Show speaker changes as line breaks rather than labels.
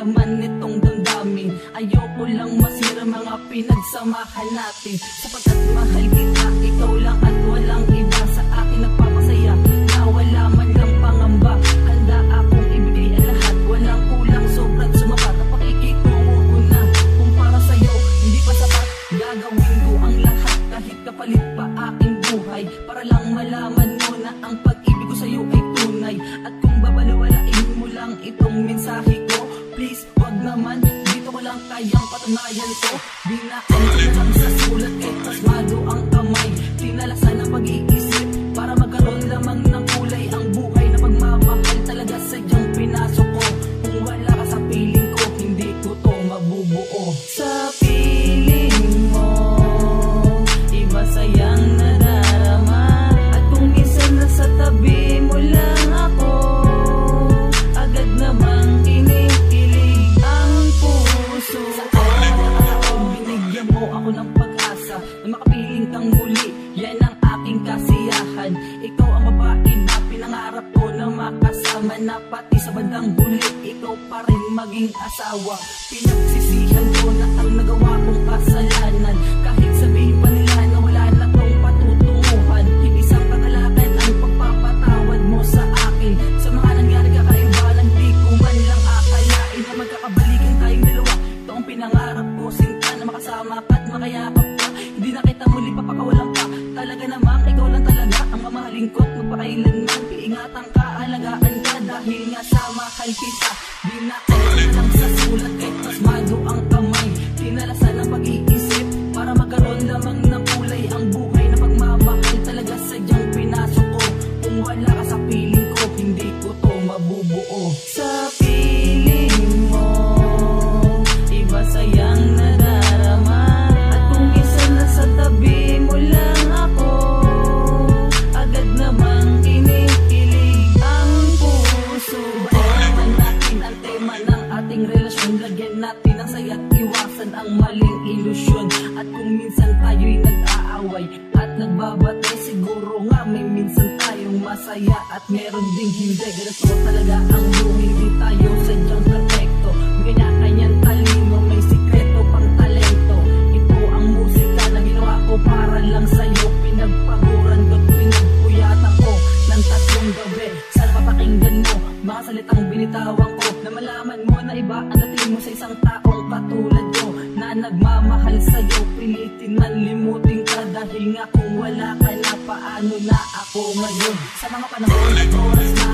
laman nitong damdamin. Ayoko lang masira mga pinagsamahan natin, sapagkat mahal kita, ikaw lang at walang iba. Sa akin nagpapasaya na wala man lang pangamba. Handa akong ibigay ang lahat, walang kulang, sobra't sumapat. Ang pakikitungo ko na kung para sa'yo hindi pa sapat. Gagawin ko ang lahat kahit kapalit pa aking buhay, para lang malaman mo na ang pag-ibig ko sa'yo ay tunay. At kung babalawalain mo lang itong mensahe ko, please wag naman, dito ko lang kayang patunayan ko. Binaan ko na lang sa sulat kahit pasmado ang kamay. Tinalasan ang pag-iisip para magkaroon lamang ng kulay ang buhay na pagmamahal. Talaga sadyang pinasok ko, kung wala ka sa piling ko, hindi ko to mabubuo. Sa piling mo, iba sayang nadarama. At kung minsan nasa tabi mo lang ako, agad namang kinikilig ang puso. Sa araw-araw binigyan mo ako ng pag-asa na makapiling kang muli, yan ang aking kasiyahan. Ikaw ang babae na pinangarap ko na makasama, na pati sa bandang huli ikaw pa rin maging asawa. Pinagsisihan ko na ang nagawa kong kasalanan, kahit sabihin pa nila na wala na tong patutunguhan. Isang kagalakan ang pagpapatawad mo sa akin sa mga nangyari kakaiba na hindi ko man lang akalain na magkakabalikan tayong dalawa. Ito ang pinangarap ko, sinta na makasama ka at makayakap ka. Hindi na kita muli papakawalan pa. Talaga namang ikaw lang talaga ang mamahalin ko at magpakailanman. Iingatan ka, alagaan ka, dahil nga sa mahal kita. Binaan ko na lang sa sulat kahit pasmado ang kamay. Tinalasan ang pag-iisip para magkaroon lamang ng kulay ang buhay na pagmamahal. Talaga sadyang pinasok ko, kung wala ka sa piling ko, hindi ko to mabubuo. Sa piling mo, iba sayang nadarama. At kung minsan nasa tabi mo lang ako, agad namang kinikilig ang puso. Ibahin natin ang tema ng ating relasyon, lagyan natin ang saya't iwasan ang maling ilusyon. At kung minsan tayo'y nag-aaway at nagbabatay, siguro nga may minsan tayong masaya at meron ding hindi. Ganito talaga ang buhay, hindi tayo sadyang perfecto. May kanya-kanyang talino, may sikreto pang talento. Ito ang musika na ginawa ko para lang sa'yo. Pinagpaguran ko, pinagpuyatan ko ng 3 gabi. Sana papakinggan mo mga salitang binitawan ko, na malaman mo na iba ang dating mo sa isang taong katulad ko, na nagmamahal sa'yo. Pilitin man limutin ka, dahil nga kung wala ka na, paano na ako ngayon? Sa mga panahon at oras na